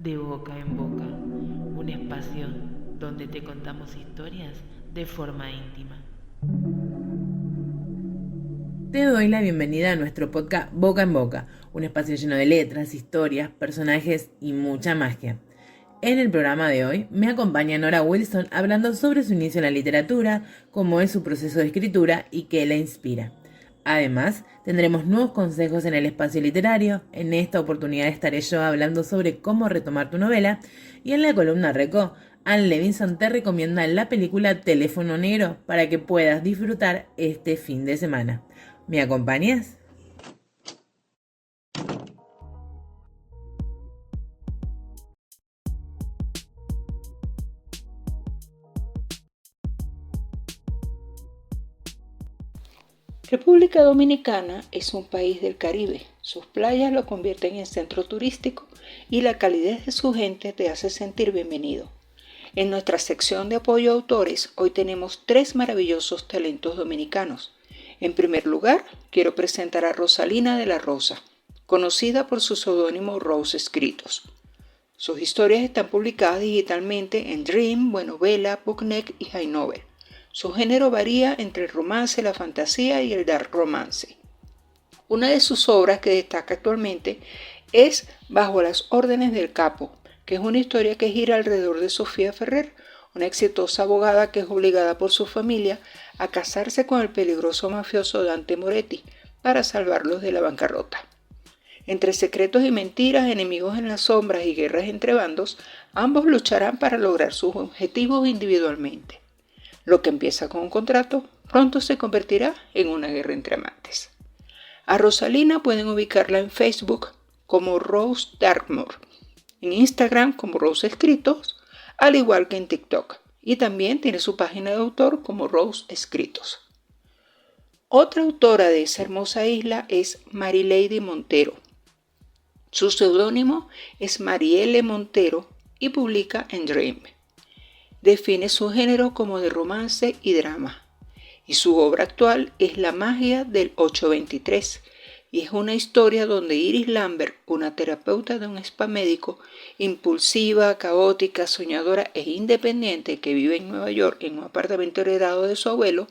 De boca en boca, un espacio donde te contamos historias de forma íntima. Te doy la bienvenida a nuestro podcast Boca en Boca, un espacio lleno de letras, historias, personajes y mucha magia. En el programa de hoy me acompaña Nora Wilson hablando sobre su inicio en la literatura, cómo es su proceso de escritura y qué la inspira. Además, tendremos nuevos consejos en el espacio literario. En esta oportunidad estaré yo hablando sobre cómo retomar tu novela y en la columna Reco, Anne Levinson te recomienda la película Teléfono Negro para que puedas disfrutar este fin de semana. ¿Me acompañas? República Dominicana es un país del Caribe. Sus playas lo convierten en centro turístico y la calidez de su gente te hace sentir bienvenido. En nuestra sección de apoyo a autores, hoy tenemos 3 maravillosos talentos dominicanos. En primer lugar, quiero presentar a Rosalina de la Rosa, conocida por su seudónimo Rose Escritos. Sus historias están publicadas digitalmente en Dream, Buenovela, Bookneck y High Novel. Su género varía entre el romance, la fantasía y el dark romance. Una de sus obras que destaca actualmente es Bajo las órdenes del capo, que es una historia que gira alrededor de Sofía Ferrer, una exitosa abogada que es obligada por su familia a casarse con el peligroso mafioso Dante Moretti para salvarlos de la bancarrota. Entre secretos y mentiras, enemigos en las sombras y guerras entre bandos, ambos lucharán para lograr sus objetivos individualmente. Lo que empieza con un contrato, pronto se convertirá en una guerra entre amantes. A Rosalina pueden ubicarla en Facebook como Rose Darkmoor, en Instagram como Rose Escritos, al igual que en TikTok, y también tiene su página de autor como Rose Escritos. Otra autora de esa hermosa isla es Marilady Montero. Su seudónimo es Marielle Montero y publica en Dream. Define su género como de romance y drama, y su obra actual es La magia del 823, y es una historia donde Iris Lambert, una terapeuta de un spa médico, impulsiva, caótica, soñadora e independiente que vive en Nueva York en un apartamento heredado de su abuelo,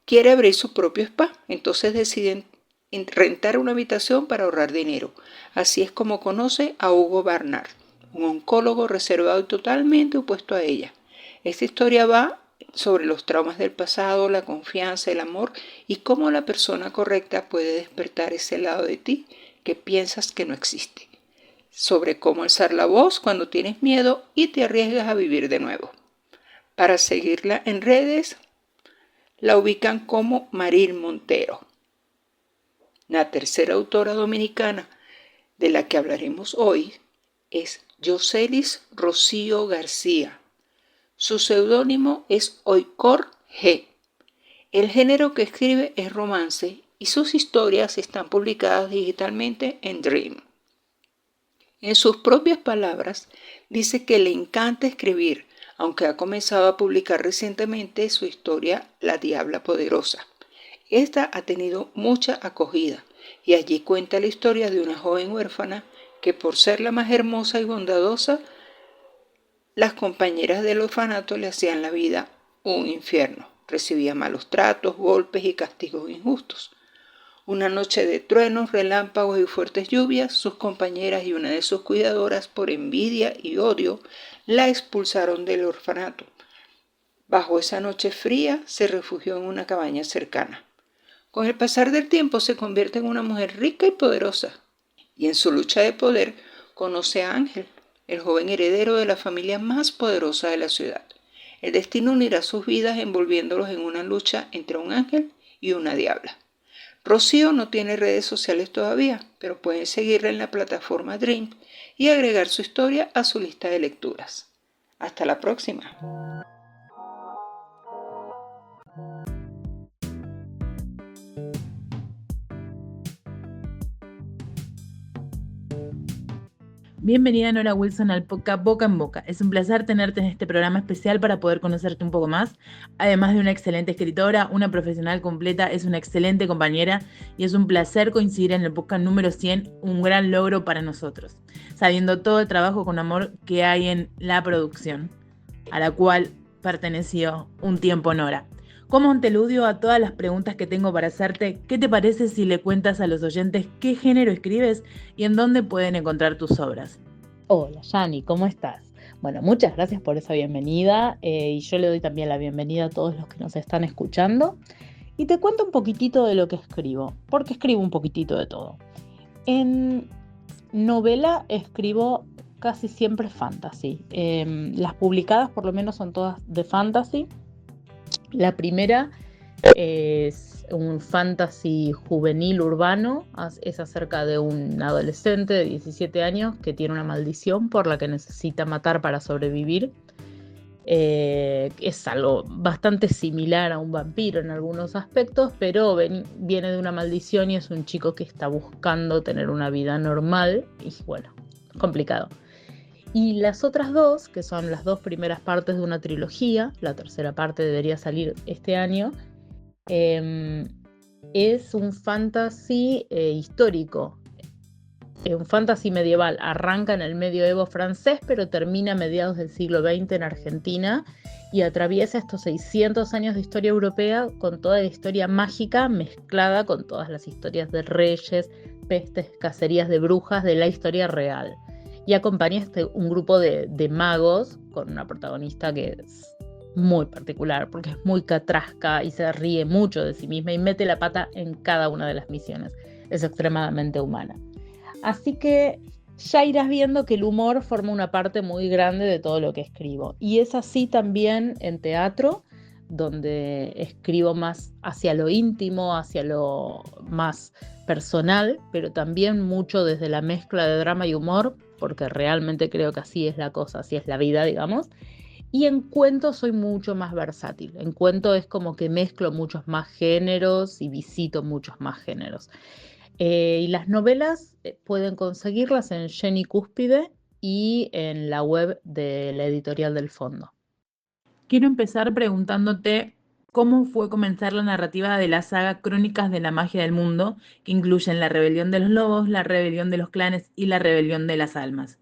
quiere abrir su propio spa. Entonces deciden rentar una habitación para ahorrar dinero. Así es como conoce a Hugo Barnard, un oncólogo reservado y totalmente opuesto a ella. Esta historia va sobre los traumas del pasado, la confianza, el amor y cómo la persona correcta puede despertar ese lado de ti que piensas que no existe. Sobre cómo alzar la voz cuando tienes miedo y te arriesgas a vivir de nuevo. Para seguirla en redes, la ubican como Maril Montero. La tercera autora dominicana de la que hablaremos hoy es Yoselis Rocío García. Su seudónimo es Oikor G. El género que escribe es romance y sus historias están publicadas digitalmente en Dream. En sus propias palabras, dice que le encanta escribir, aunque ha comenzado a publicar recientemente su historia La Diabla Poderosa. Esta ha tenido mucha acogida y allí cuenta la historia de una joven huérfana que por ser la más hermosa y bondadosa, las compañeras del orfanato le hacían la vida un infierno. Recibía malos tratos, golpes y castigos injustos. Una noche de truenos, relámpagos y fuertes lluvias, sus compañeras y una de sus cuidadoras, por envidia y odio, la expulsaron del orfanato. Bajo esa noche fría, se refugió en una cabaña cercana. Con el pasar del tiempo se convierte en una mujer rica y poderosa, y en su lucha de poder conoce a Ángel, el joven heredero de la familia más poderosa de la ciudad. El destino unirá sus vidas envolviéndolos en una lucha entre un ángel y una diabla. Rocío no tiene redes sociales todavía, pero pueden seguirla en la plataforma Dream y agregar su historia a su lista de lecturas. Hasta la próxima. Bienvenida Nora Wilson al podcast Boca en Boca. Es un placer tenerte en este programa especial para poder conocerte un poco más. Además de una excelente escritora, una profesional completa, es una excelente compañera y es un placer coincidir en el podcast número 100, un gran logro para nosotros. sabiendo todo el trabajo con amor que hay en la producción, a la cual perteneció un tiempo Nora. Como anteludio a todas las preguntas que tengo para hacerte, ¿qué te parece si le cuentas a los oyentes qué género escribes y en dónde pueden encontrar tus obras? Hola, Yani, ¿cómo estás? Bueno, muchas gracias por esa bienvenida y yo le doy también la bienvenida a todos los que nos están escuchando y te cuento un poquitito de lo que escribo, porque escribo un poquitito de todo. En novela escribo casi siempre fantasy. Las publicadas por lo menos son todas de fantasy. La primera es un fantasy juvenil urbano, es acerca de un adolescente de 17 años que tiene una maldición por la que necesita matar para sobrevivir. Es algo bastante similar a un vampiro en algunos aspectos, pero viene de una maldición y es un chico que está buscando tener una vida normal y bueno, complicado. Y las otras dos, que son las dos primeras partes de una trilogía, la tercera parte debería salir este año, es un fantasy histórico, un fantasy medieval. Arranca en el medioevo francés, pero termina a mediados del siglo XX en Argentina y atraviesa estos 600 años de historia europea con toda la historia mágica mezclada con todas las historias de reyes, pestes, cacerías de brujas de la historia real. Y acompaña un grupo de magos con una protagonista que es muy particular porque es muy catrasca y se ríe mucho de sí misma y mete la pata en cada una de las misiones. Es extremadamente humana. Así que ya irás viendo que el humor forma una parte muy grande de todo lo que escribo. Y es así también en teatro, donde escribo más hacia lo íntimo, hacia lo más personal, pero también mucho desde la mezcla de drama y humor, porque realmente creo que así es la cosa, así es la vida, digamos. Y en cuento soy mucho más versátil. En cuento es como que mezclo muchos más géneros y visito muchos más géneros. Y las novelas pueden conseguirlas en Jenny Cúspide y en la web de la editorial del Fondo. Quiero empezar preguntándote cómo fue comenzar la narrativa de la saga Crónicas de la Magia del Mundo, que incluyen la rebelión de los lobos, la rebelión de los clanes y la rebelión de las almas.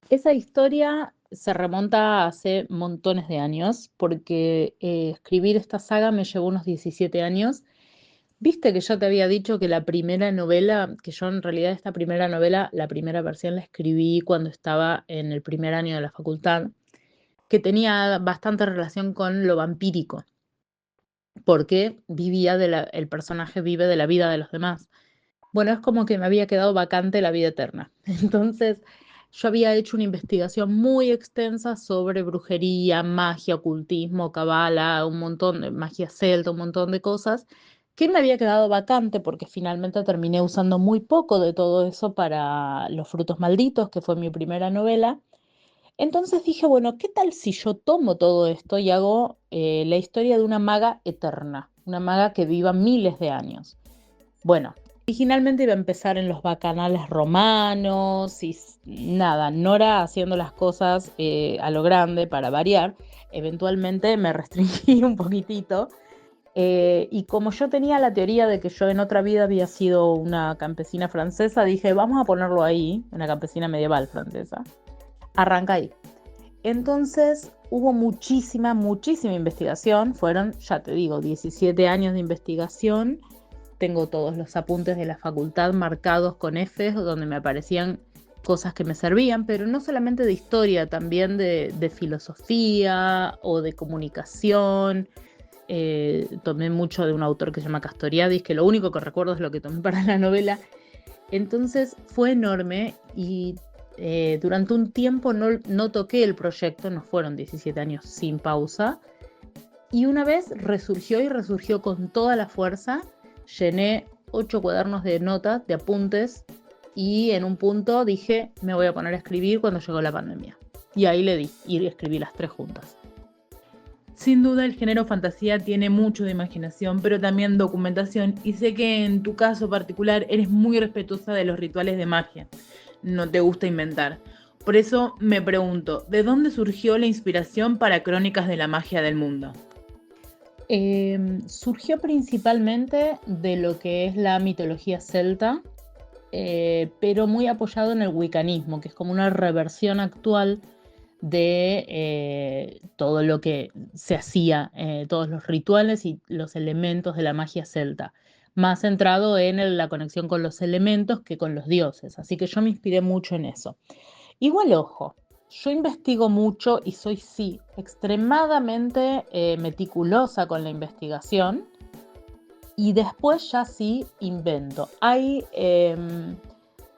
Esa historia se remonta a hace montones de años, porque escribir esta saga me llevó unos 17 años. Viste que yo te había dicho que la primera novela, que yo en realidad esta primera novela, la primera versión la escribí cuando estaba en el primer año de la facultad, que tenía bastante relación con lo vampírico, porque el personaje vive de la vida de los demás. Bueno, es como que me había quedado vacante la vida eterna. Entonces, yo había hecho una investigación muy extensa sobre brujería, magia, ocultismo, cabala, un montón de magia celta, un montón de cosas, que me había quedado vacante porque finalmente terminé usando muy poco de todo eso para Los frutos malditos, que fue mi primera novela. Entonces dije, bueno, ¿qué tal si yo tomo todo esto y hago la historia de una maga eterna, una maga que viva miles de años? Bueno, originalmente iba a empezar en los bacanales romanos y nada, Nora haciendo las cosas a lo grande para variar. Eventualmente me restringí un poquitito y como yo tenía la teoría de que yo en otra vida había sido una campesina francesa, dije, vamos a ponerlo ahí, una campesina medieval francesa. Arranca ahí. Entonces hubo muchísima investigación. Fueron, ya te digo, 17 años de investigación. Tengo todos los apuntes de la facultad marcados con Fs, donde me aparecían cosas que me servían, pero no solamente de historia, también de filosofía o de comunicación. Tomé mucho de un autor que se llama Castoriadis, que lo único que recuerdo es lo que tomé para la novela. Entonces fue enorme y durante un tiempo no toqué el proyecto, no fueron 17 años sin pausa, y una vez resurgió con toda la fuerza. Llené 8 cuadernos de notas, de apuntes, y en un punto dije, me voy a poner a escribir cuando llegó la pandemia. Y ahí le di, y escribí las 3 juntas. Sin duda el género fantasía tiene mucho de imaginación, pero también documentación, y sé que en tu caso particular eres muy respetuosa de los rituales de magia. No te gusta inventar. Por eso me pregunto, ¿de dónde surgió la inspiración para Crónicas de la Magia del Mundo? Surgió principalmente de lo que es la mitología celta. pero muy apoyado en el wiccanismo, que es como una reversión actual de todo lo que se hacía, todos los rituales y los elementos de la magia celta, más centrado en la conexión con los elementos que con los dioses. Así que yo me inspiré mucho en eso. Igual, ojo, yo investigo mucho y soy, sí, extremadamente meticulosa con la investigación y después ya sí invento. Hay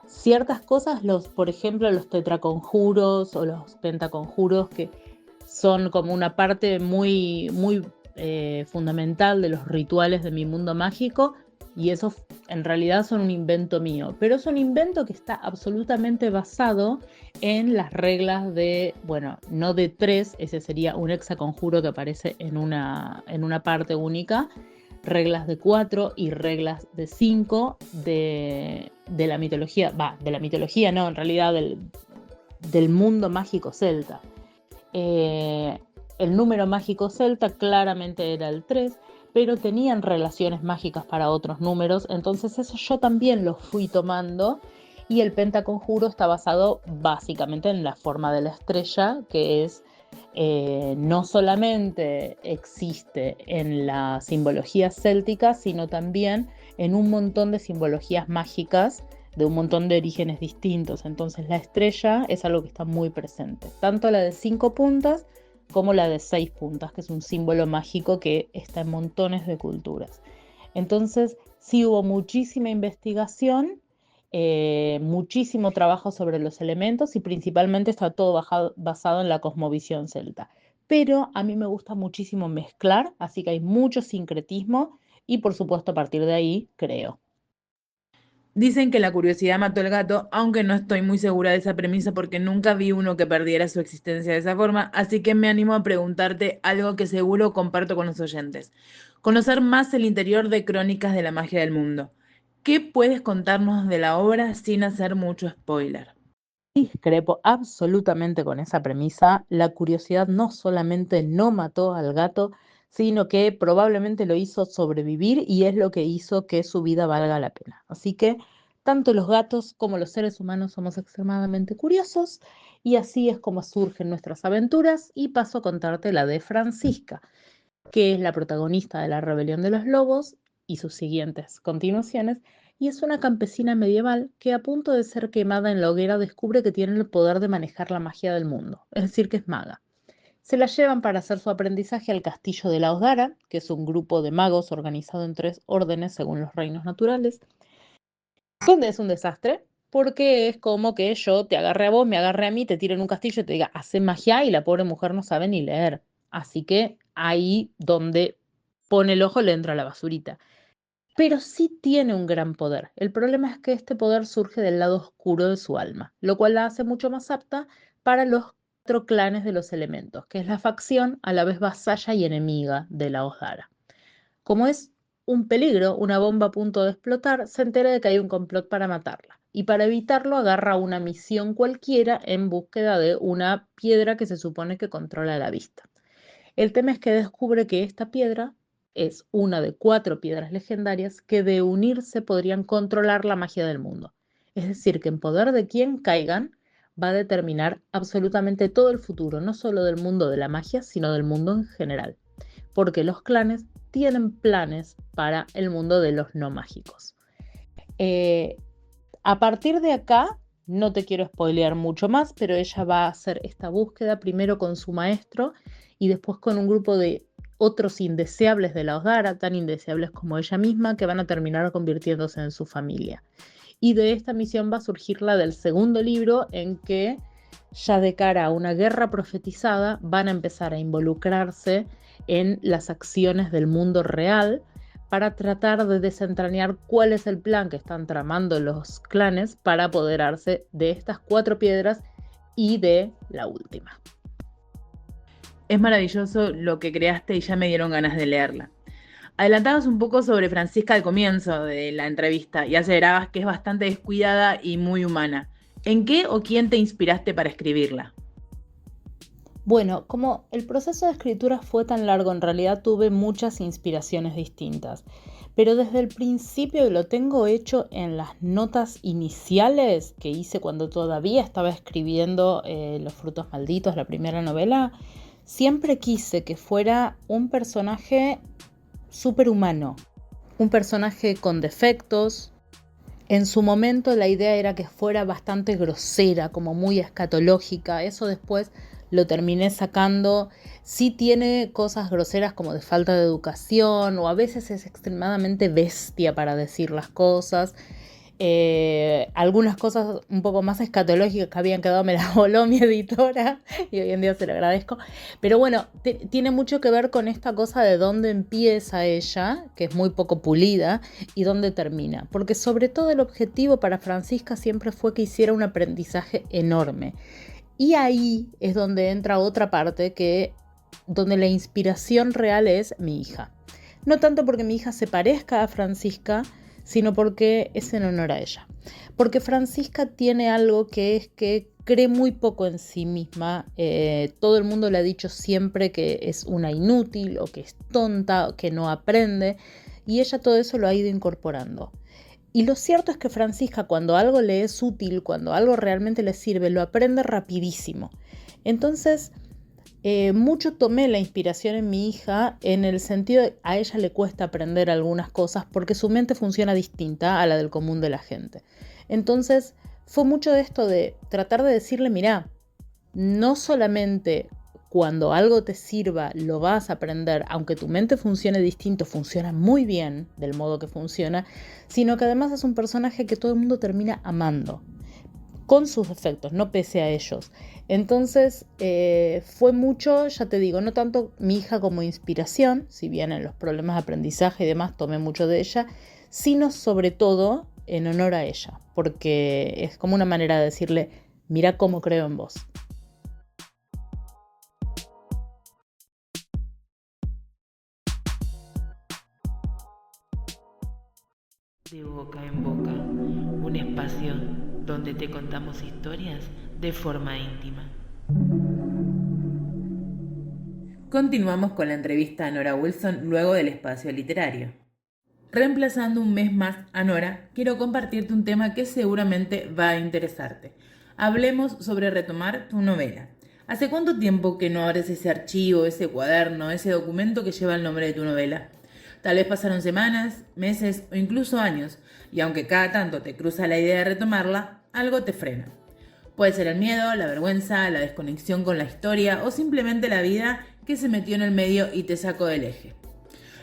ciertas cosas, por ejemplo, los tetraconjuros o los pentaconjuros, que son como una parte muy, muy fundamental de los rituales de mi mundo mágico, y esos en realidad son un invento mío, pero es un invento que está absolutamente basado en las reglas de, bueno, no de 3, ese sería un hexaconjuro que aparece en una parte única, reglas de 4 y reglas de 5 de la mitología, de la mitología no, en realidad del mundo mágico celta. El número mágico celta claramente era el 3, pero tenían relaciones mágicas para otros números, entonces eso yo también lo fui tomando, y el pentaconjuro está basado básicamente en la forma de la estrella, que es no solamente existe en la simbología céltica, sino también en un montón de simbologías mágicas de un montón de orígenes distintos. Entonces la estrella es algo que está muy presente, tanto la de 5 puntas como la de 6 puntas, que es un símbolo mágico que está en montones de culturas. Entonces sí hubo muchísima investigación, muchísimo trabajo sobre los elementos, y principalmente está todo basado en la cosmovisión celta. Pero a mí me gusta muchísimo mezclar, así que hay mucho sincretismo y por supuesto a partir de ahí creo. Dicen que la curiosidad mató al gato, aunque no estoy muy segura de esa premisa porque nunca vi uno que perdiera su existencia de esa forma, así que me animo a preguntarte algo que seguro comparto con los oyentes. Conocer más el interior de Crónicas de la Magia del Mundo. ¿Qué puedes contarnos de la obra sin hacer mucho spoiler? Discrepo absolutamente con esa premisa. La curiosidad no solamente no mató al gato, sino que probablemente lo hizo sobrevivir, y es lo que hizo que su vida valga la pena. Así que tanto los gatos como los seres humanos somos extremadamente curiosos, y así es como surgen nuestras aventuras, y paso a contarte la de Francisca, que es la protagonista de La Rebelión de los Lobos y sus siguientes continuaciones, y es una campesina medieval que, a punto de ser quemada en la hoguera, descubre que tiene el poder de manejar la magia del mundo, es decir, que es maga. Se la llevan para hacer su aprendizaje al castillo de la Osdara, que es un grupo de magos organizado en 3 órdenes según los reinos naturales, donde es un desastre, porque es como que yo te agarré a vos, me agarré a mí, te tire en un castillo y te diga, hace magia, y la pobre mujer no sabe ni leer. Así que ahí donde pone el ojo le entra la basurita. Pero sí tiene un gran poder. El problema es que este poder surge del lado oscuro de su alma, lo cual la hace mucho más apta para los 4 clanes de los elementos, que es la facción a la vez vasalla y enemiga de la Osdara. Como es un peligro, una bomba a punto de explotar, se entera de que hay un complot para matarla. Y para evitarlo agarra una misión cualquiera en búsqueda de una piedra que se supone que controla la vista. El tema es que descubre que esta piedra es una de 4 piedras legendarias que, de unirse, podrían controlar la magia del mundo. Es decir, que en poder de quien caigan va a determinar absolutamente todo el futuro, no solo del mundo de la magia, sino del mundo en general. Porque los clanes tienen planes para el mundo de los no mágicos. A partir de acá, no te quiero spoilear mucho más, pero ella va a hacer esta búsqueda primero con su maestro y después con un grupo de otros indeseables de la Osdara, tan indeseables como ella misma, que van a terminar convirtiéndose en su familia. Y de esta misión va a surgir la del segundo libro, en que ya de cara a una guerra profetizada van a empezar a involucrarse en las acciones del mundo real para tratar de desentrañar cuál es el plan que están tramando los clanes para apoderarse de estas 4 piedras y de la última. Es maravilloso lo que creaste y ya me dieron ganas de leerla. Adelantabas un poco sobre Francisca al comienzo de la entrevista y aseverabas que es bastante descuidada y muy humana. ¿En qué o quién te inspiraste para escribirla? Bueno, como el proceso de escritura fue tan largo, en realidad tuve muchas inspiraciones distintas, pero desde el principio, y lo tengo hecho en las notas iniciales que hice cuando todavía estaba escribiendo Los frutos malditos, la primera novela, siempre quise que fuera un personaje superhumano, un personaje con defectos. En su momento la idea era que fuera bastante grosera, como muy escatológica. Eso después lo terminé sacando. Sí tiene cosas groseras como de falta de educación o a veces es extremadamente bestia para decir las cosas. Algunas cosas un poco más escatológicas que habían quedado me las voló mi editora y hoy en día se lo agradezco. Pero bueno, tiene mucho que ver con esta cosa de dónde empieza ella, que es muy poco pulida, y dónde termina. Porque sobre todo el objetivo para Francisca siempre fue que hiciera un aprendizaje enorme. Y ahí es donde entra otra parte donde la inspiración real es mi hija. No tanto porque mi hija se parezca a Francisca, sino porque es en honor a ella. Porque Francisca tiene algo que es que cree muy poco en sí misma. Todo el mundo le ha dicho siempre que es una inútil o que es tonta o que no aprende. Y ella todo eso lo ha ido incorporando. Y lo cierto es que Francisca, cuando algo le es útil, cuando algo realmente le sirve, lo aprende rapidísimo. Entonces, mucho tomé la inspiración en mi hija en el sentido de que a ella le cuesta aprender algunas cosas porque su mente funciona distinta a la del común de la gente. Entonces, fue mucho de esto de tratar de decirle, mirá, no solamente cuando algo te sirva lo vas a aprender, aunque tu mente funcione distinto, funciona muy bien del modo que funciona, sino que además es un personaje que todo el mundo termina amando, con sus defectos, no pese a ellos. Entonces fue mucho, ya te digo, no tanto mi hija como inspiración, si bien en los problemas de aprendizaje y demás tomé mucho de ella, sino sobre todo en honor a ella, porque es como una manera de decirle, mira cómo creo en vos. De boca en boca, un espacio donde te contamos historias de forma íntima. Continuamos con la entrevista a Nora Wilson luego del espacio literario. Reemplazando un mes más a Nora, quiero compartirte un tema que seguramente va a interesarte. Hablemos sobre retomar tu novela. ¿Hace cuánto tiempo que no abres ese archivo, ese cuaderno, ese documento que lleva el nombre de tu novela? Tal vez pasaron semanas, meses o incluso años, y aunque cada tanto te cruza la idea de retomarla, algo te frena. Puede ser el miedo, la vergüenza, la desconexión con la historia o simplemente la vida que se metió en el medio y te sacó del eje.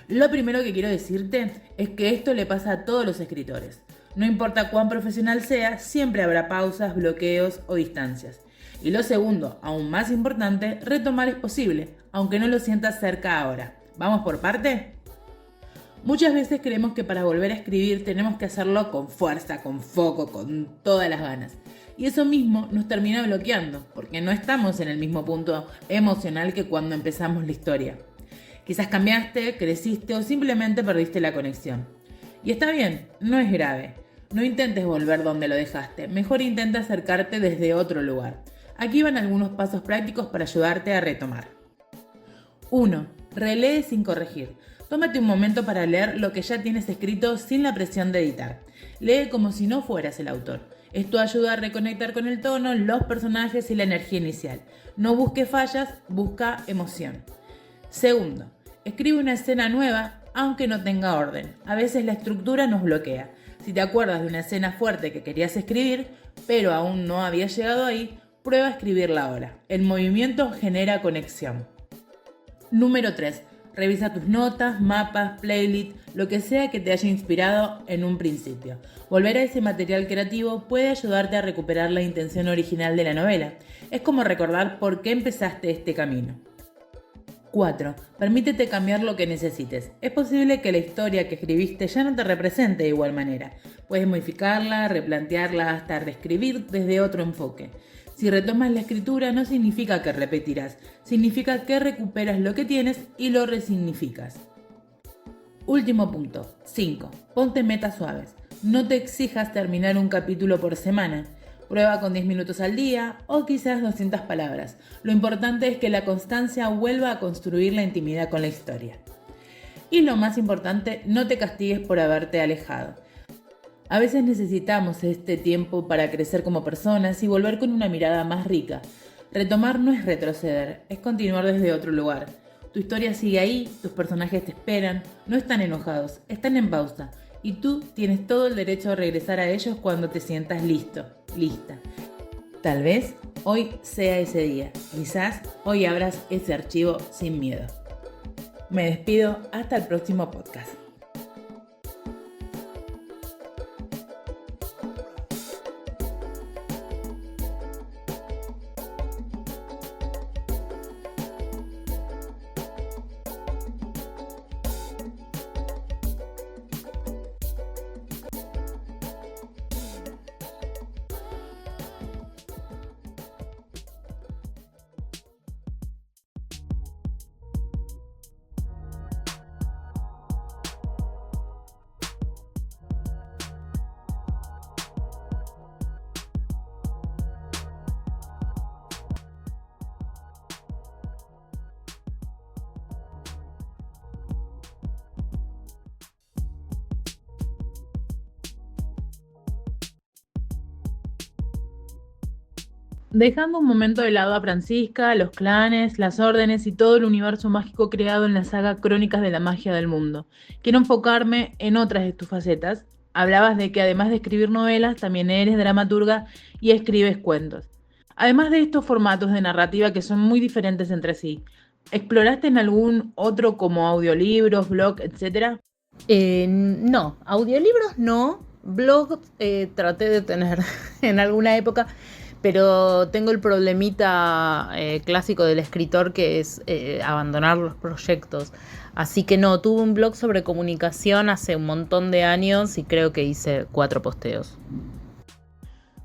Lo primero que quiero decirte es que esto le pasa a todos los escritores. No importa cuán profesional sea, siempre habrá pausas, bloqueos o distancias. Y lo segundo, aún más importante, retomar es posible, aunque no lo sientas cerca ahora. ¿Vamos por parte? Muchas veces creemos que para volver a escribir tenemos que hacerlo con fuerza, con foco, con todas las ganas. Y eso mismo nos termina bloqueando, porque no estamos en el mismo punto emocional que cuando empezamos la historia. Quizás cambiaste, creciste o simplemente perdiste la conexión. Y está bien, no es grave. No intentes volver donde lo dejaste, mejor intenta acercarte desde otro lugar. Aquí van algunos pasos prácticos para ayudarte a retomar. 1. Relee sin corregir. Tómate un momento para leer lo que ya tienes escrito sin la presión de editar. Lee como si no fueras el autor. Esto ayuda a reconectar con el tono, los personajes y la energía inicial. No busques fallas, busca emoción. Segundo, escribe una escena nueva, aunque no tenga orden. A veces la estructura nos bloquea. Si te acuerdas de una escena fuerte que querías escribir, pero aún no habías llegado ahí, prueba a escribirla ahora. El movimiento genera conexión. Número 3. Revisa tus notas, mapas, playlists, lo que sea que te haya inspirado en un principio. Volver a ese material creativo puede ayudarte a recuperar la intención original de la novela. Es como recordar por qué empezaste este camino. 4. Permítete cambiar lo que necesites. Es posible que la historia que escribiste ya no te represente de igual manera. Puedes modificarla, replantearla, hasta reescribir desde otro enfoque. Si retomas la escritura no significa que repetirás, significa que recuperas lo que tienes y lo resignificas. Último punto. 5. Ponte metas suaves. No te exijas terminar un capítulo por semana. Prueba con 10 minutos al día o quizás 200 palabras. Lo importante es que la constancia vuelva a construir la intimidad con la historia. Y lo más importante, no te castigues por haberte alejado. A veces necesitamos este tiempo para crecer como personas y volver con una mirada más rica. Retomar no es retroceder, es continuar desde otro lugar. Tu historia sigue ahí, tus personajes te esperan, no están enojados, están en pausa. Y tú tienes todo el derecho a regresar a ellos cuando te sientas listo, lista. Tal vez hoy sea ese día, quizás hoy abras ese archivo sin miedo. Me despido, hasta el próximo podcast. Dejando un momento de lado a Francisca, los clanes, las órdenes y todo el universo mágico creado en la saga Crónicas de la Magia del Mundo, quiero enfocarme en otras de tus facetas. Hablabas de que además de escribir novelas, también eres dramaturga y escribes cuentos. Además de estos formatos de narrativa que son muy diferentes entre sí, ¿exploraste en algún otro como audiolibros, blog, etcétera? No, audiolibros no, blog traté de tener en alguna época, pero tengo el problemita clásico del escritor que es abandonar los proyectos. Así que no, tuve un blog sobre comunicación hace un montón de años y creo que hice 4 posteos.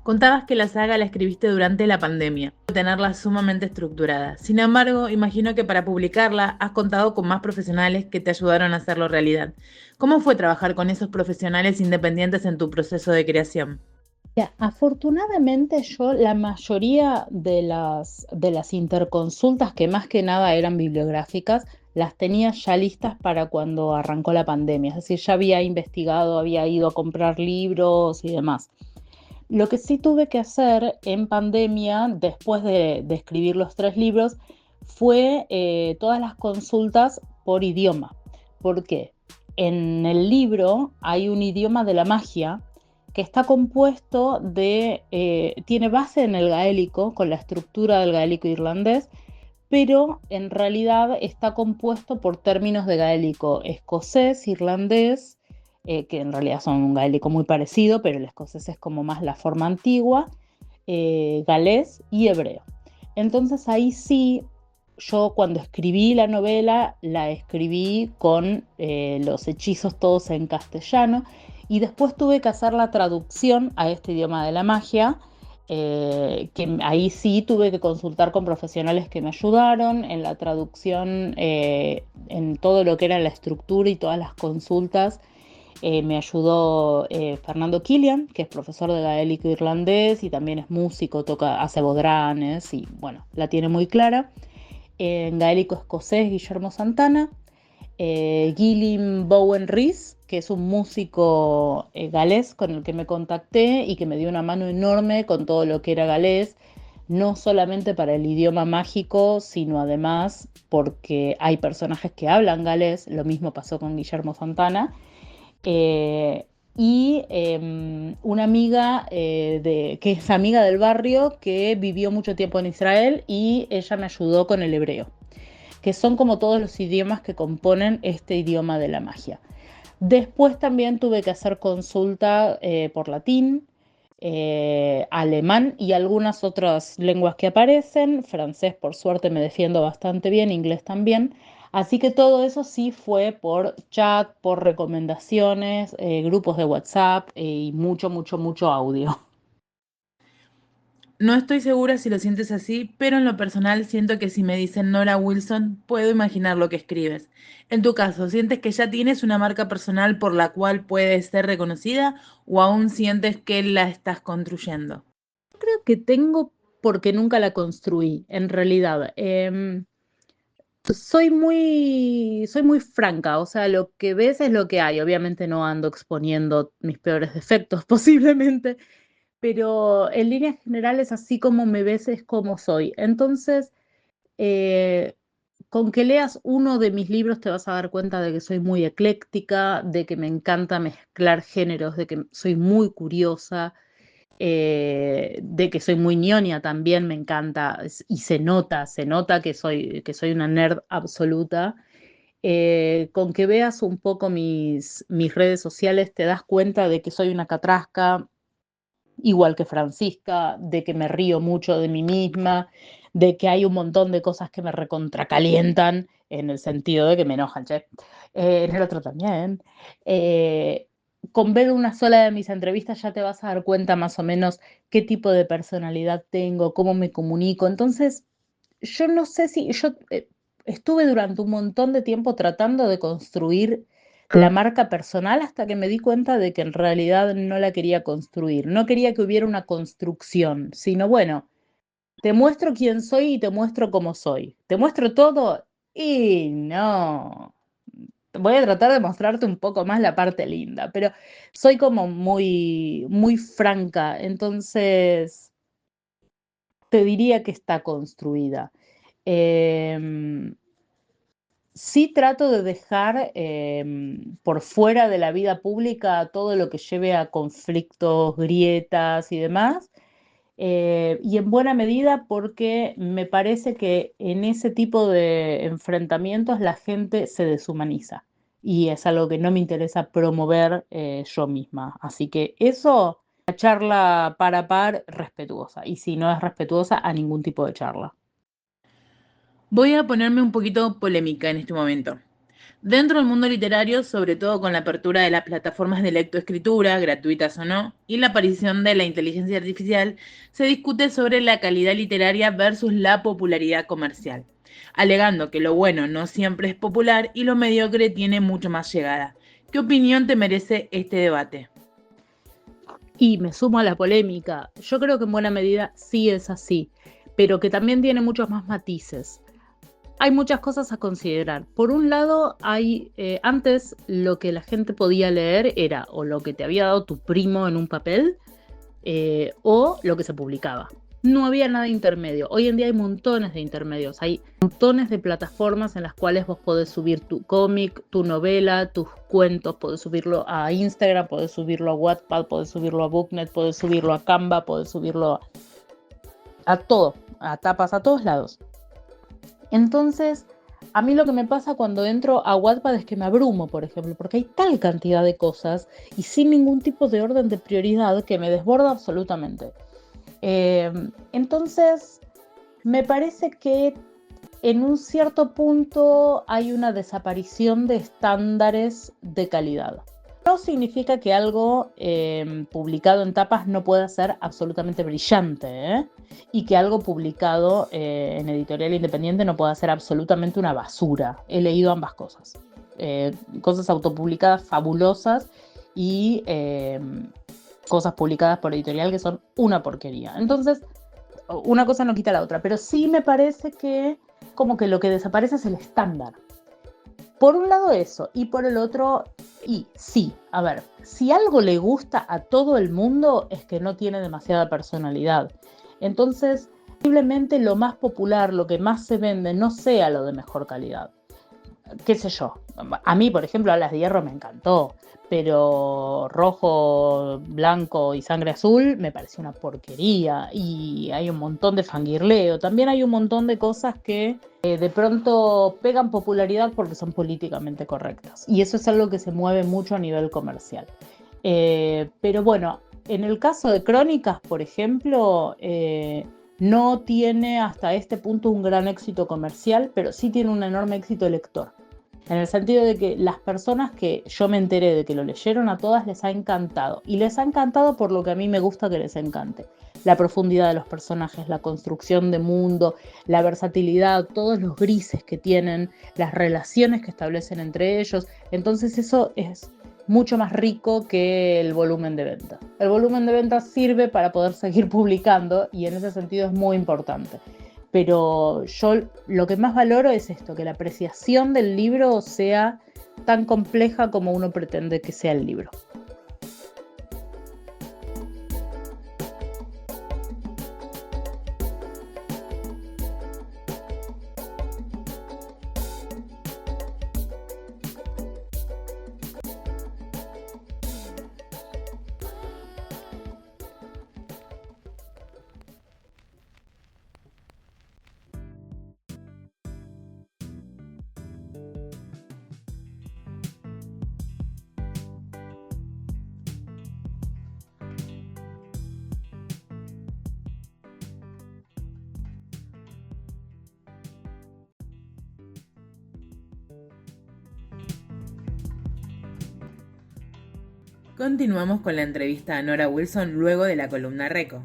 Contabas que la saga la escribiste durante la pandemia, tenerla sumamente estructurada. Sin embargo, imagino que para publicarla has contado con más profesionales que te ayudaron a hacerlo realidad. ¿Cómo fue trabajar con esos profesionales independientes en tu proceso de creación? Ya, afortunadamente yo la mayoría de las interconsultas, que más que nada eran bibliográficas, las tenía ya listas para cuando arrancó la pandemia. Es decir, ya había investigado, había ido a comprar libros y demás. Lo que sí tuve que hacer en pandemia, después de escribir los 3 libros, fue todas las consultas por idioma. ¿Por qué? En el libro hay un idioma de la magia que está compuesto tiene base en el gaélico, con la estructura del gaélico irlandés, pero en realidad está compuesto por términos de gaélico escocés, irlandés, que en realidad son un gaélico muy parecido, pero el escocés es como más la forma antigua, galés y hebreo. Entonces ahí sí, yo cuando escribí la novela, la escribí con los hechizos todos en castellano, y después tuve que hacer la traducción a este idioma de la magia, que ahí sí tuve que consultar con profesionales que me ayudaron en la traducción, en todo lo que era la estructura y todas las consultas. Me ayudó Fernando Killian, que es profesor de gaélico irlandés y también es músico, hace bodranes y bueno, la tiene muy clara. En gaélico escocés, Guillermo Santana. Gillian Bowen Rhys, que es un músico galés con el que me contacté y que me dio una mano enorme con todo lo que era galés, no solamente para el idioma mágico, sino además porque hay personajes que hablan galés. Lo mismo pasó con Guillermo Santana. Una amiga que es amiga del barrio, que vivió mucho tiempo en Israel, y ella me ayudó con el hebreo, que son como todos los idiomas que componen este idioma de la magia. Después también tuve que hacer consulta por latín, alemán y algunas otras lenguas que aparecen. Francés, por suerte, me defiendo bastante bien, inglés también. Así que todo eso sí fue por chat, por recomendaciones, grupos de WhatsApp y mucho, mucho, mucho audio. No estoy segura si lo sientes así, pero en lo personal siento que si me dicen Nora Wilson, puedo imaginar lo que escribes. En tu caso, ¿sientes que ya tienes una marca personal por la cual puedes ser reconocida o aún sientes que la estás construyendo? que tengo porque nunca la construí, en realidad. Soy muy franca, o sea, lo que ves es lo que hay. Obviamente no ando exponiendo mis peores defectos posiblemente, pero en líneas generales, así como me ves, es como soy. Entonces, eh, con que leas uno de mis libros te vas a dar cuenta de que soy muy ecléctica, de que me encanta mezclar géneros, de que soy muy curiosa, de que soy muy ñoña también, me encanta, y se nota que soy una nerd absoluta. Con que veas un poco mis redes sociales te das cuenta de que soy una catrasca, igual que Francisca, de que me río mucho de mí misma, de que hay un montón de cosas que me recontracalientan, en el sentido de que me enojan, che. En el otro también. Eh, con ver una sola de mis entrevistas ya te vas a dar cuenta más o menos qué tipo de personalidad tengo, cómo me comunico. Entonces, yo no sé si yo estuve durante un montón de tiempo tratando de construir la marca personal hasta que me di cuenta de que en realidad no la quería construir. No quería que hubiera una construcción, sino bueno, te muestro quién soy y te muestro cómo soy. Te muestro todo y no. Voy a tratar de mostrarte un poco más la parte linda, pero soy como muy franca, entonces te diría que está construida. Em, Sí trato de dejar por fuera de la vida pública todo lo que lleve a conflictos, grietas y demás, y en buena medida porque me parece que en ese tipo de enfrentamientos la gente se deshumaniza y es algo que no me interesa promover yo misma. Así que eso, la charla par a par, respetuosa, y si no es respetuosa, a ningún tipo de charla. Voy a ponerme un poquito polémica en este momento. Dentro del mundo literario, sobre todo con la apertura de las plataformas de lectoescritura, gratuitas o no, y la aparición de la inteligencia artificial, se discute sobre la calidad literaria versus la popularidad comercial, alegando que lo bueno no siempre es popular y lo mediocre tiene mucho más llegada. ¿Qué opinión te merece este debate? Y me sumo a la polémica. Yo creo que en buena medida sí es así, pero que también tiene muchos más matices. Hay muchas cosas a considerar. Por un lado, antes lo que la gente podía leer era o lo que te había dado tu primo en un papel, o lo que se publicaba. No había nada intermedio. Hoy en día hay montones de intermedios. Hay montones de plataformas en las cuales vos podés subir tu cómic, tu novela, tus cuentos. Podés subirlo a Instagram, podés subirlo a Wattpad, podés subirlo a Booknet, podés subirlo a Canva, podés subirlo a todo, a tapas, a todos lados. Entonces, a mí lo que me pasa cuando entro a Wattpad es que me abrumo, por ejemplo, porque hay tal cantidad de cosas y sin ningún tipo de orden de prioridad que me desborda absolutamente. Entonces, me parece que en un cierto punto hay una desaparición de estándares de calidad. No significa que algo publicado en tapas no pueda ser absolutamente brillante, ¿eh? Y que algo publicado en editorial independiente no pueda ser absolutamente una basura. He leído ambas cosas. Cosas autopublicadas fabulosas y cosas publicadas por editorial que son una porquería. Entonces, una cosa no quita la otra, pero sí me parece que como que lo que desaparece es el estándar. Por un lado eso, y por el otro, y sí, a ver, si algo le gusta a todo el mundo es que no tiene demasiada personalidad. Entonces, posiblemente lo más popular, lo que más se vende, no sea lo de mejor calidad. Qué sé yo, a mí, por ejemplo, Alas de Hierro me encantó, pero Rojo, Blanco y Sangre Azul me pareció una porquería, y hay un montón de fangirleo, también hay un montón de cosas que de pronto pegan popularidad porque son políticamente correctas, y eso es algo que se mueve mucho a nivel comercial. Pero bueno, en el caso de Crónicas, por ejemplo, no tiene hasta este punto un gran éxito comercial, pero sí tiene un enorme éxito lector. En el sentido de que las personas que yo me enteré de que lo leyeron, a todas les ha encantado. Y les ha encantado por lo que a mí me gusta que les encante. La profundidad de los personajes, la construcción de mundo, la versatilidad, todos los grises que tienen, las relaciones que establecen entre ellos. Entonces eso es mucho más rico que el volumen de ventas. El volumen de ventas sirve para poder seguir publicando y en ese sentido es muy importante. Pero yo lo que más valoro es esto, que la apreciación del libro sea tan compleja como uno pretende que sea el libro. Continuamos con la entrevista a Nora Wilson luego de la columna Reco.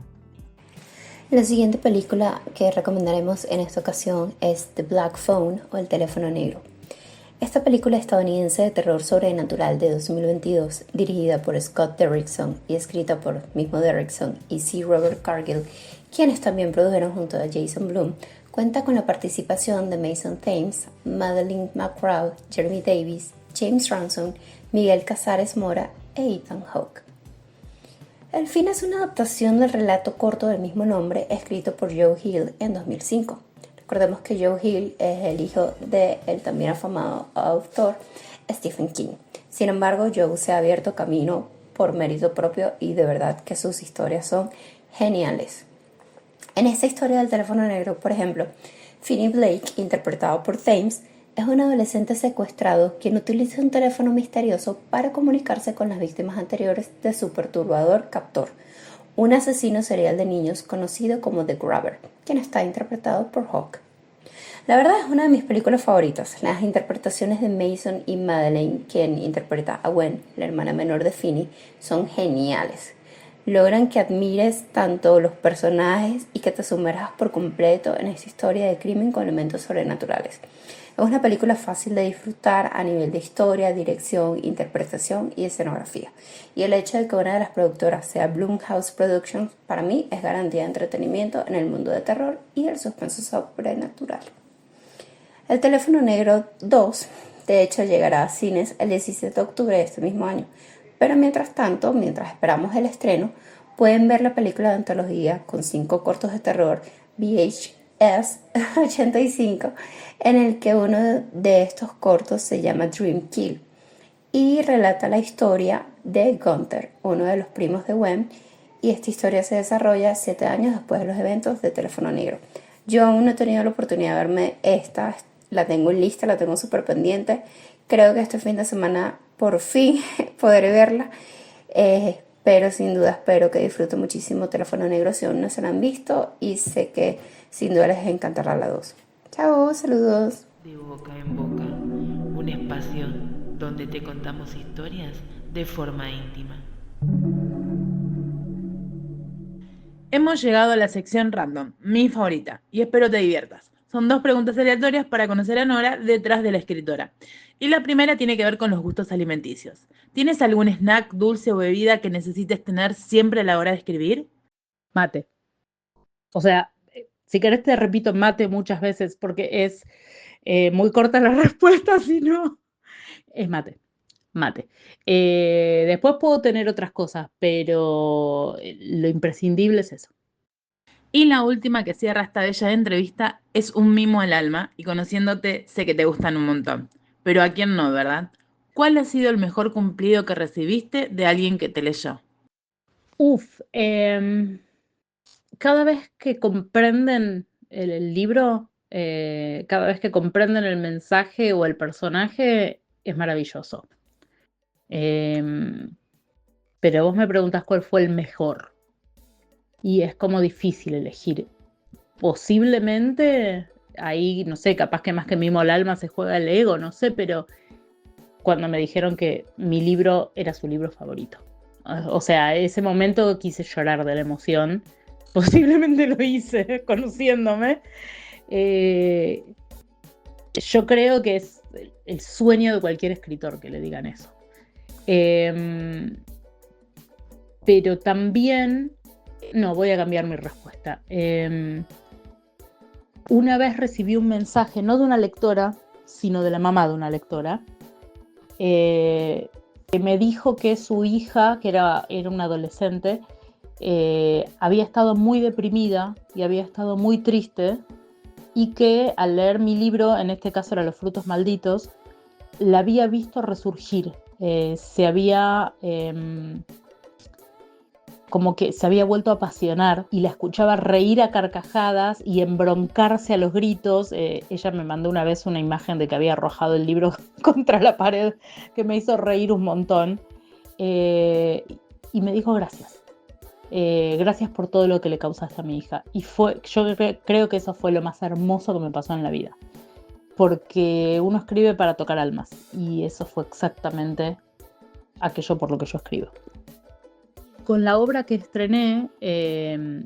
La siguiente película que recomendaremos en esta ocasión es The Black Phone o El teléfono negro. Esta película estadounidense de terror sobrenatural de 2022, dirigida por Scott Derrickson y escrita por mismo Derrickson y C. Robert Cargill, quienes también produjeron junto a Jason Blum, cuenta con la participación de Mason Thames, Madeleine McCraw, Jeremy Davis, James Ransom, Miguel Casares Mora e Ethan Hawke. El fin es una adaptación del relato corto del mismo nombre escrito por Joe Hill en 2005. Recordemos que Joe Hill es el hijo del también afamado autor Stephen King. Sin embargo, Joe se ha abierto camino por mérito propio y de verdad que sus historias son geniales. En esta historia del teléfono negro, por ejemplo, Finney Blake, interpretado por Thames, es un adolescente secuestrado quien utiliza un teléfono misterioso para comunicarse con las víctimas anteriores de su perturbador captor, un asesino serial de niños conocido como The Grabber, quien está interpretado por Hawke. La verdad es una de mis películas favoritas. Las interpretaciones de Mason y Madeleine, quien interpreta a Gwen, la hermana menor de Finney, son geniales. Logran que admires tanto los personajes y que te sumerjas por completo en esta historia de crimen con elementos sobrenaturales. Es una película fácil de disfrutar a nivel de historia, dirección, interpretación y escenografía. Y el hecho de que una de las productoras sea Blumhouse Productions, para mí es garantía de entretenimiento en el mundo de terror y el suspenso sobrenatural. El teléfono negro 2, de hecho, llegará a cines el 17 de octubre de este mismo año. Pero mientras tanto, mientras esperamos el estreno, pueden ver la película de antología con 5 cortos de terror VHS 85, en el que uno de estos cortos se llama Dream Kill y relata la historia de Gunther, uno de los primos de Gwen, y esta historia se desarrolla 7 años después de los eventos de Teléfono Negro. Yo aún no he tenido la oportunidad de verme esta, la tengo en lista, la tengo súper pendiente. Creo que este fin de semana por fin podré verla, pero sin duda espero que disfruten muchísimo Teléfono Negro si aún no se la han visto, y sé que sin duda les encantará la 2. Chao, saludos. De boca en boca, un espacio donde te contamos historias de forma íntima. Hemos llegado a la sección random, mi favorita, y espero te diviertas. Son 2 preguntas aleatorias para conocer a Nora detrás de la escritora. Y la primera tiene que ver con los gustos alimenticios. ¿Tienes algún snack, dulce o bebida que necesites tener siempre a la hora de escribir? Mate. O sea, si querés te repito mate muchas veces porque es muy corta la respuesta, si no, es mate. Mate. Después puedo tener otras cosas, pero lo imprescindible es eso. Y la última que cierra esta bella entrevista es un mimo al alma, y conociéndote sé que te gustan un montón. Pero a quién no, ¿verdad? ¿Cuál ha sido el mejor cumplido que recibiste de alguien que te leyó? Cada vez que comprenden el libro, cada vez que comprenden el mensaje o el personaje, es maravilloso. Pero vos me preguntás cuál fue el mejor. Y es como difícil elegir. Posiblemente, ahí, no sé, capaz que más que mimo al alma se juega el ego, no sé, pero cuando me dijeron que mi libro era su libro favorito. O sea, ese momento quise llorar de la emoción. Posiblemente lo hice, conociéndome. Yo creo que es el sueño de cualquier escritor que le digan eso. Pero también, no, voy a cambiar mi respuesta. Una vez recibí un mensaje, no de una lectora, sino de la mamá de una lectora, que me dijo que su hija, que era una adolescente, había estado muy deprimida y había estado muy triste, y que al leer mi libro, en este caso era Los frutos malditos, la había visto resurgir. Se había como que se había vuelto a apasionar y la escuchaba reír a carcajadas y embroncarse a los gritos. Ella me mandó una vez una imagen de que había arrojado el libro contra la pared, que me hizo reír un montón. Y me dijo gracias. Gracias por todo lo que le causaste a mi hija. Y yo creo que eso fue lo más hermoso que me pasó en la vida. Porque uno escribe para tocar almas. Y eso fue exactamente aquello por lo que yo escribo. Con la obra que estrené,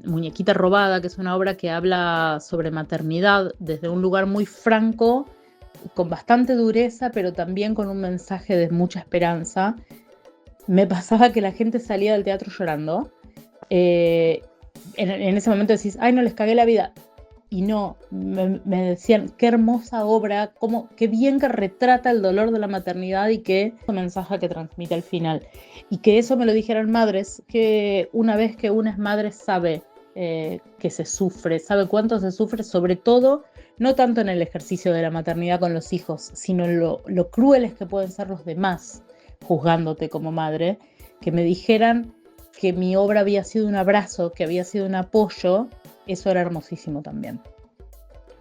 Muñequita Robada, que es una obra que habla sobre maternidad desde un lugar muy franco, con bastante dureza, pero también con un mensaje de mucha esperanza, me pasaba que la gente salía del teatro llorando. En ese momento decís, ay, no, les cagué la vida. Y no, me decían, qué hermosa obra, qué bien que retrata el dolor de la maternidad y qué mensaje que transmite al final. Y que eso me lo dijeran madres, que una vez que una es madre sabe que se sufre, sabe cuánto se sufre, sobre todo, no tanto en el ejercicio de la maternidad con los hijos, sino en lo crueles que pueden ser los demás juzgándote como madre, que me dijeran que mi obra había sido un abrazo, que había sido un apoyo. Eso era hermosísimo también.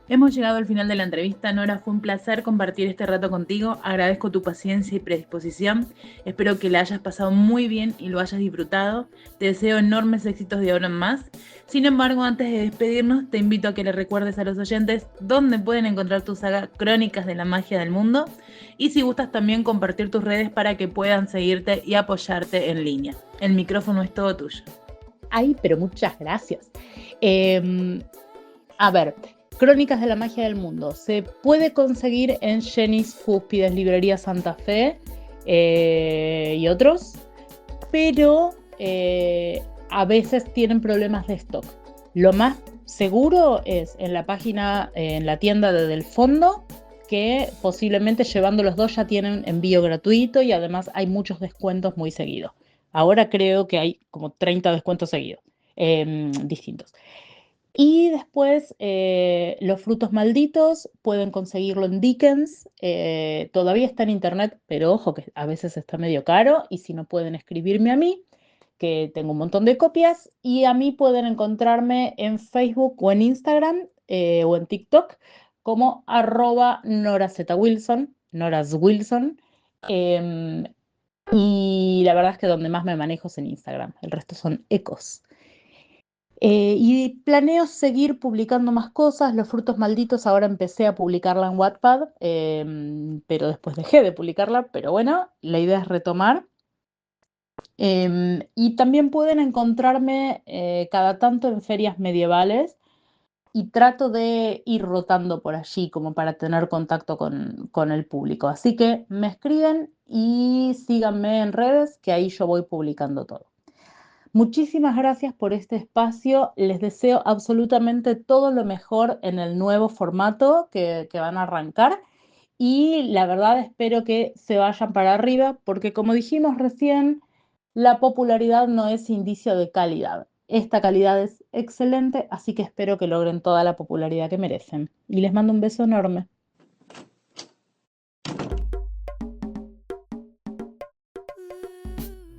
Hemos llegado al final de la entrevista, Nora. Fue un placer compartir este rato contigo. Agradezco tu paciencia y predisposición. Espero que la hayas pasado muy bien y lo hayas disfrutado. Te deseo enormes éxitos de ahora en más. Sin embargo, antes de despedirnos, te invito a que le recuerdes a los oyentes dónde pueden encontrar tu saga Crónicas de la Magia del Mundo. Y si gustas, también compartir tus redes para que puedan seguirte y apoyarte en línea. El micrófono es todo tuyo. Ay, pero muchas gracias. A ver, Crónicas de la Magia del Mundo se puede conseguir en Jenny's Cúspides, Librería Santa Fe y otros, pero a veces tienen problemas de stock. Lo más seguro es en la página, en la tienda de Del Fondo, que posiblemente llevando los dos ya tienen envío gratuito y además hay muchos descuentos muy seguidos. Ahora creo que hay como 30 descuentos seguidos, distintos. Y después Los frutos malditos pueden conseguirlo en Dickens. Todavía está en internet, pero ojo que a veces está medio caro. Y si no, pueden escribirme a mí, que tengo un montón de copias. Y a mí pueden encontrarme en Facebook o en Instagram o en TikTok como @NoraZWilson, NorasWilson. Y la verdad es que donde más me manejo es en Instagram. El resto son ecos. Y planeo seguir publicando más cosas. Los frutos malditos ahora empecé a publicarla en Wattpad, pero después dejé de publicarla. Pero bueno, la idea es retomar. Y también pueden encontrarme cada tanto en ferias medievales. Y trato de ir rotando por allí como para tener contacto con el público. Así que me escriben y síganme en redes, que ahí yo voy publicando todo. Muchísimas gracias por este espacio. Les deseo absolutamente todo lo mejor en el nuevo formato que van a arrancar. Y la verdad espero que se vayan para arriba, porque como dijimos recién, la popularidad no es indicio de calidad. Esta calidad es excelente, así que espero que logren toda la popularidad que merecen. Y les mando un beso enorme.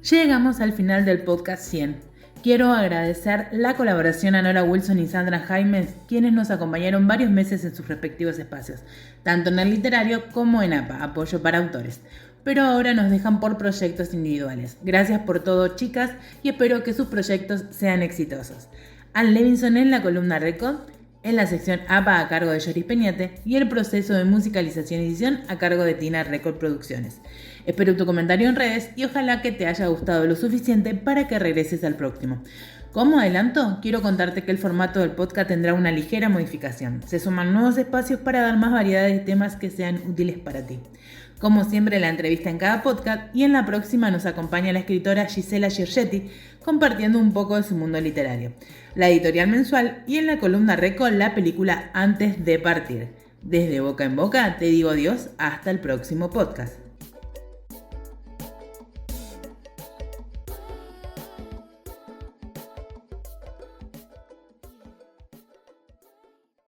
Llegamos al final del podcast 100. Quiero agradecer la colaboración a Nora Wilson y Sandra Jaimes, quienes nos acompañaron varios meses en sus respectivos espacios, tanto en el literario como en APA, Apoyo para Autores. Pero ahora nos dejan por proyectos individuales. Gracias por todo, chicas, y espero que sus proyectos sean exitosos. Ann Levinson en la columna Record, en la sección APA a cargo de Yoris Peñate y el proceso de musicalización y edición a cargo de Tina Record Producciones. Espero tu comentario en redes y ojalá que te haya gustado lo suficiente para que regreses al próximo. Como adelanto, quiero contarte que el formato del podcast tendrá una ligera modificación. Se suman nuevos espacios para dar más variedad de temas que sean útiles para ti. Como siempre, la entrevista en cada podcast, y en la próxima nos acompaña la escritora Gisela Giorgetti compartiendo un poco de su mundo literario, la editorial mensual y en la columna Record la película Antes de partir. Desde Boca en Boca te digo adiós hasta el próximo podcast.